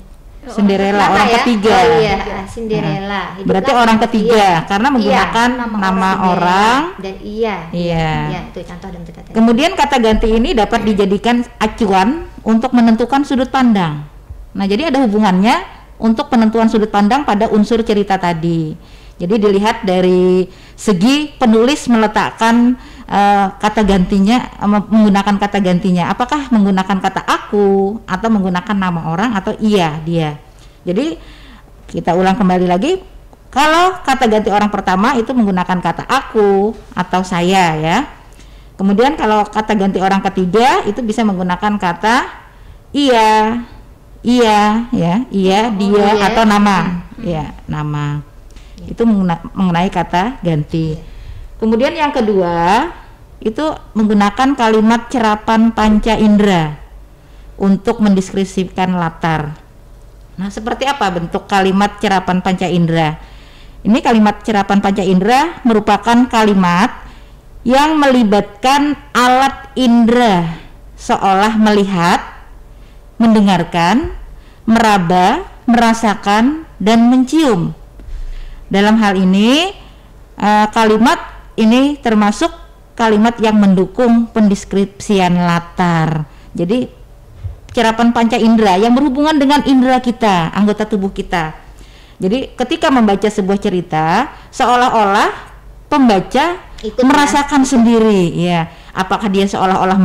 Cinderella, orang ketiga. Oh iya, Cinderella. Berarti orang ketiga karena menggunakan nama orang dan iya. Iya. Itu contoh dan cerita tadi. Kemudian kata ganti ini dapat dijadikan acuan untuk menentukan sudut pandang. Nah, jadi ada hubungannya untuk penentuan sudut pandang pada unsur cerita tadi. Jadi dilihat dari segi penulis meletakkan kata gantinya, menggunakan kata gantinya, apakah menggunakan kata aku atau menggunakan nama orang atau iya dia. Jadi kita ulang kembali lagi, kalau kata ganti orang pertama itu menggunakan kata aku atau saya, ya. Kemudian kalau kata ganti orang ketiga itu bisa menggunakan kata iya, ya, iya, dia atau nama, ya, nama. Itu mengenai kata ganti. Kemudian yang kedua itu menggunakan kalimat cerapan panca indera untuk mendeskripsikan latar. Nah, seperti apa bentuk kalimat cerapan panca indera? Ini kalimat cerapan panca indera merupakan kalimat yang melibatkan alat indera, seolah melihat, mendengarkan, meraba, merasakan, dan mencium. Dalam hal ini kalimat ini termasuk kalimat yang mendukung pendeskripsian latar. Jadi cerapan panca indera yang berhubungan dengan indera kita, anggota tubuh kita. Jadi ketika membaca sebuah cerita, seolah-olah pembaca merasakan sendiri, ya. Apakah dia seolah-olah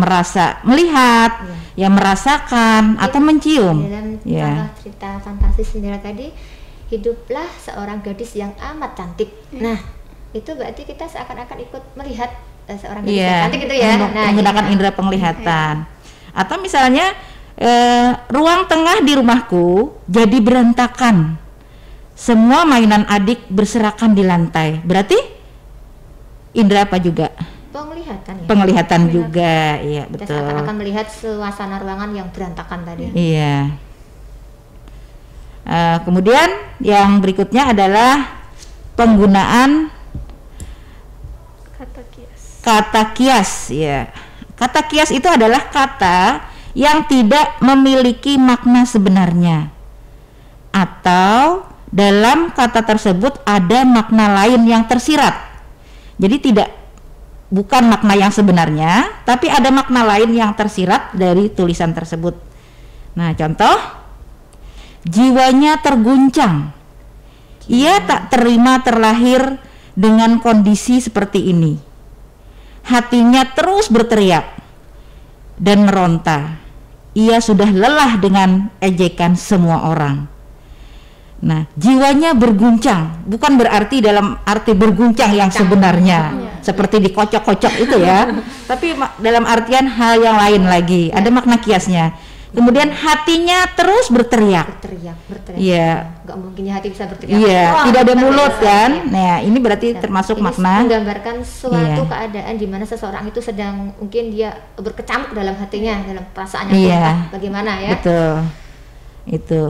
melihat, ya, merasakan atau mencium. Dalam cerita fantasi Cinderella tadi, hiduplah seorang gadis yang amat cantik. Nah, itu berarti kita seakan-akan ikut melihat seorang gadis yang cantik gitu ya. Menggunakan indera penglihatan. Atau misalnya ruang tengah di rumahku jadi berantakan. Semua mainan adik berserakan di lantai. Berarti indera apa juga? Penglihatan ya. Penglihatan juga, iya, betul. Kita seakan-akan melihat suasana ruangan yang berantakan tadi. Iya. Kemudian yang berikutnya adalah penggunaan kata kias, ya. Kata kias itu adalah kata yang tidak memiliki makna sebenarnya, atau dalam kata tersebut ada makna lain yang tersirat. Jadi bukan makna yang sebenarnya, tapi ada makna lain yang tersirat dari tulisan tersebut. Nah, contoh, jiwanya terguncang. Ia tak terima terlahir dengan kondisi seperti ini. Hatinya terus berteriak dan meronta. ia sudah lelah dengan ejekan semua orang. Nah, jiwanya berguncang, bukan berarti dalam arti berguncang yang sebenarnya seperti dikocok-kocok itu ya, tapi dalam artian hal yang lain lagi, ada makna kiasnya. Kemudian hatinya terus berteriak. Iya. Nggak mungkin ya hati bisa berteriak. Iya, tidak ada mulut kan. Nah, ini berarti termasuk ini makna menggambarkan suatu keadaan di mana seseorang itu sedang mungkin dia berkecamuk dalam hatinya, dalam perasaannya. Bagaimana ya? Betul. Itu.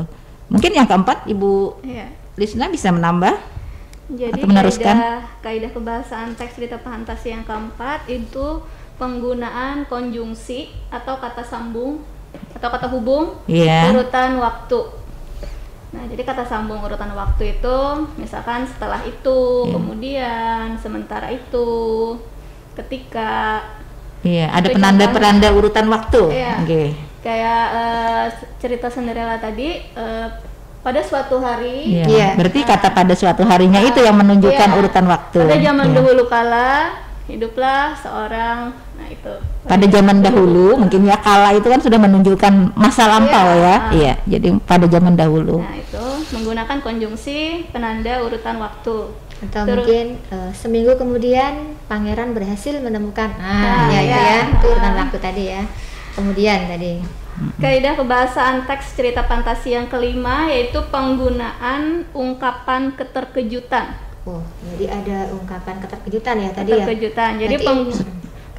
Mungkin yang keempat Ibu Lisna bisa menambah Jadi atau meneruskan. Kaidah kebahasaan teks cerita fantasi yang keempat itu penggunaan konjungsi atau kata sambung atau kata hubung urutan waktu. Nah, jadi kata sambung urutan waktu itu misalkan setelah itu, kemudian, sementara itu, ketika. Ada penanda-penanda urutan waktu. Kayak cerita Cinderella tadi, pada suatu hari. Berarti kata pada suatu harinya itu yang menunjukkan urutan waktu. Pada zaman dahulu kala hiduplah seorang, nah itu. Pada zaman dahulu, mungkin ya kala itu kan sudah menunjukkan masa lampau ya. Jadi pada zaman dahulu. Nah, itu menggunakan konjungsi penanda urutan waktu. Atau mungkin seminggu kemudian pangeran berhasil menemukan. Itu urutan waktu tadi ya. Kemudian tadi kaidah kebahasaan teks cerita fantasi yang kelima yaitu penggunaan ungkapan keterkejutan. Jadi ada ungkapan keterkejutan ya tadi keterkejutan. Jadi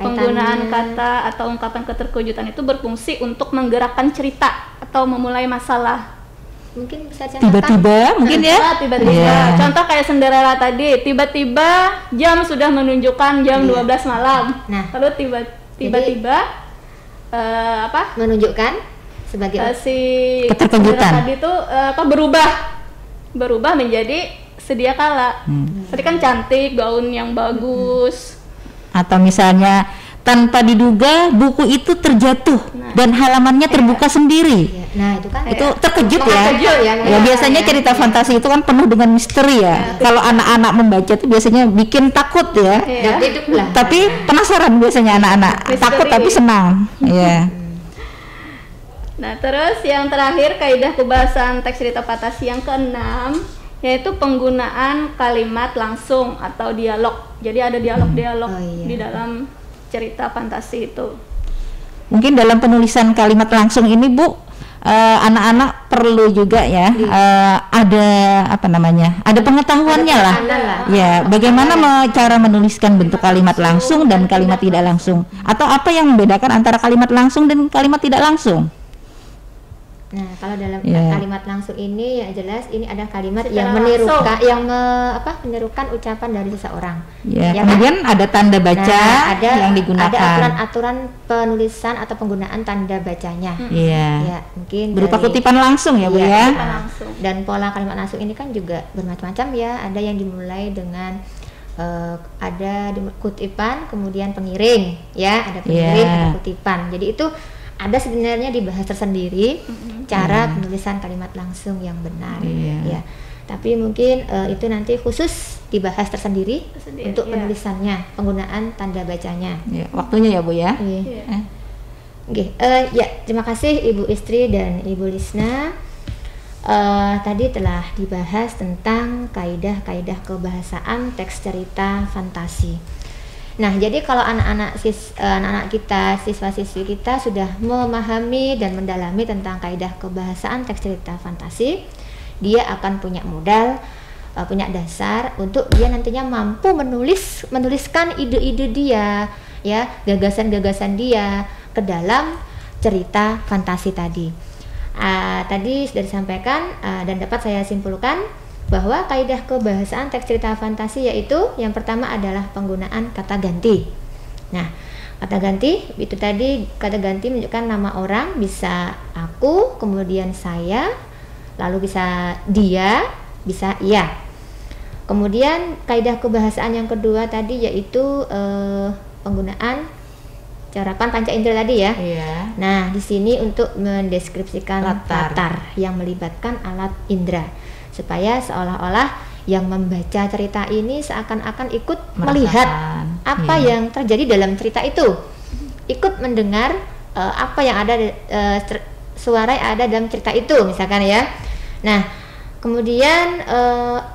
penggunaan kata atau ungkapan keterkejutan itu berfungsi untuk menggerakkan cerita atau memulai masalah. Mungkin bisa contohkan tiba-tiba mungkin ya. Tiba-tiba. Contoh kayak Cinderella tadi, tiba-tiba jam sudah menunjukkan jam 12 malam. Nah, lalu tiba-tiba menunjukkan sebagai si keterkejutan tadi itu berubah menjadi sedia kala. Tadi kan cantik, gaun yang bagus. Atau misalnya tanpa diduga buku itu terjatuh dan halamannya terbuka sendiri. Nah, itu kan itu terkejut ya. Biasanya cerita fantasi itu kan penuh dengan misteri ya. Kalau anak-anak membaca itu biasanya bikin takut ya. Tapi penasaran biasanya anak-anak. Takut tapi senang. Nah, terus yang terakhir kaidah kebahasaan teks cerita fantasi yang keenam yaitu penggunaan kalimat langsung atau dialog. Jadi ada dialog-dialog di dalam cerita fantasi itu. Mungkin dalam penulisan kalimat langsung ini Bu, anak-anak perlu juga ya ada ada pengetahuannya lah. Bagaimana cara menuliskan bentuk kalimat langsung dan kalimat tidak langsung, atau apa yang membedakan antara kalimat langsung dan kalimat tidak langsung? Nah, kalau dalam kalimat langsung ini ya jelas ini ada kalimat yang menirukan menirukan ucapan dari seseorang. Kemudian ada tanda baca yang digunakan. Ada aturan-aturan penulisan atau penggunaan tanda bacanya. Mungkin berupa kutipan langsung ya, Bu ya. Dan pola kalimat langsung ini kan juga bermacam-macam ya. Ada yang dimulai dengan ada kutipan, kemudian pengiring, ada pengiring, ada kutipan. Jadi itu ada sebenarnya dibahas tersendiri cara penulisan kalimat langsung yang benar tapi mungkin itu nanti khusus dibahas tersendiri untuk penulisannya, penggunaan tanda bacanya. Waktunya ya Bu ya. Terima kasih Ibu Istri dan Ibu Lisna. Tadi telah dibahas tentang kaidah-kaidah kebahasaan teks cerita fantasi. Nah, jadi kalau anak-anak kita, siswa-siswi kita sudah memahami dan mendalami tentang kaidah kebahasaan teks cerita fantasi, dia akan punya modal, punya dasar untuk dia nantinya mampu menuliskan ide-ide dia, gagasan-gagasan dia ke dalam cerita fantasi tadi. Tadi sudah disampaikan dan dapat saya simpulkan bahwa kaidah kebahasaan teks cerita fantasi yaitu yang pertama adalah penggunaan kata ganti. Nah, kata ganti itu tadi, kata ganti menunjukkan nama orang, bisa aku, kemudian saya, lalu bisa dia, bisa ia. Kemudian kaidah kebahasaan yang kedua tadi yaitu penggunaan carapan panca indera tadi ya. Nah, di sini untuk mendeskripsikan latar yang melibatkan alat indera, supaya seolah-olah yang membaca cerita ini seakan-akan ikut melihat apa yang terjadi dalam cerita itu, ikut mendengar apa yang ada suara yang ada dalam cerita itu misalkan ya. Nah, kemudian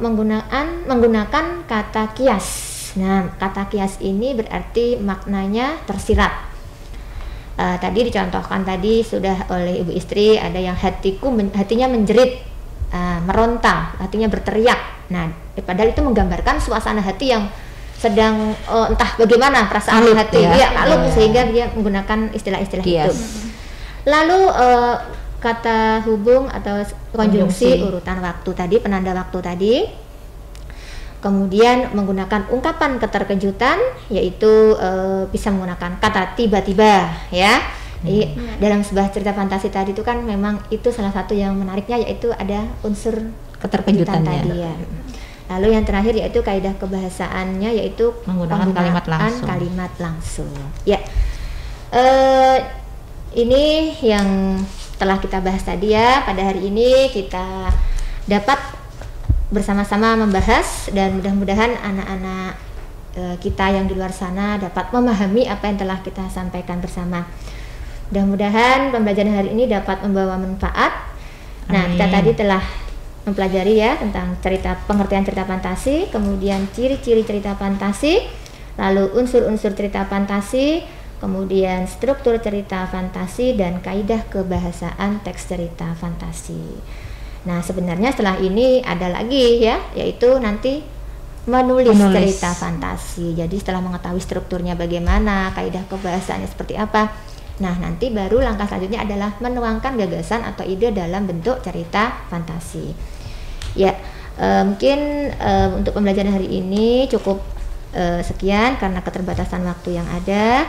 menggunakan kata kias. Nah, kata kias ini berarti maknanya tersirat. Tadi dicontohkan tadi sudah oleh ibu istri, ada yang hatinya menjerit, meronta, hatinya berteriak. Nah, padahal itu menggambarkan suasana hati yang sedang entah bagaimana perasaan Alut, hati, ya. alut, sehingga dia menggunakan istilah-istilah itu. Lalu kata hubung atau konjungsi urutan waktu tadi, penanda waktu tadi. Kemudian menggunakan ungkapan keterkejutan, yaitu bisa menggunakan kata tiba-tiba ya. Dalam sebuah cerita fantasi tadi itu kan memang itu salah satu yang menariknya, yaitu ada unsur keterkejutan tadi ya. Lalu yang terakhir yaitu kaidah kebahasaannya, yaitu menggunakan kalimat langsung. Ya, ini yang telah kita bahas tadi ya. Pada hari ini kita dapat bersama-sama membahas, dan mudah-mudahan anak-anak kita yang di luar sana dapat memahami apa yang telah kita sampaikan bersama. Mudah-mudahan pembelajaran hari ini dapat membawa manfaat. Nah, kita tadi telah mempelajari ya tentang pengertian cerita fantasi, kemudian ciri-ciri cerita fantasi, lalu unsur-unsur cerita fantasi, kemudian struktur cerita fantasi, dan kaidah kebahasaan teks cerita fantasi. Nah, sebenarnya setelah ini ada lagi ya, yaitu nanti menulis cerita fantasi. Jadi setelah mengetahui strukturnya bagaimana, kaidah kebahasaannya seperti apa, nah nanti baru langkah selanjutnya adalah menuangkan gagasan atau ide dalam bentuk cerita fantasi. Ya, mungkin untuk pembelajaran hari ini cukup sekian karena keterbatasan waktu yang ada.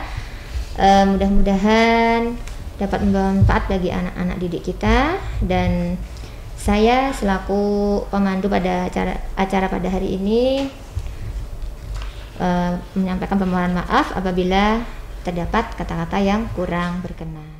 Mudah-mudahan dapat membawa manfaat bagi anak-anak didik kita, dan saya selaku pemandu pada acara pada hari ini menyampaikan permohonan maaf apabila terdapat kata-kata yang kurang berkenan.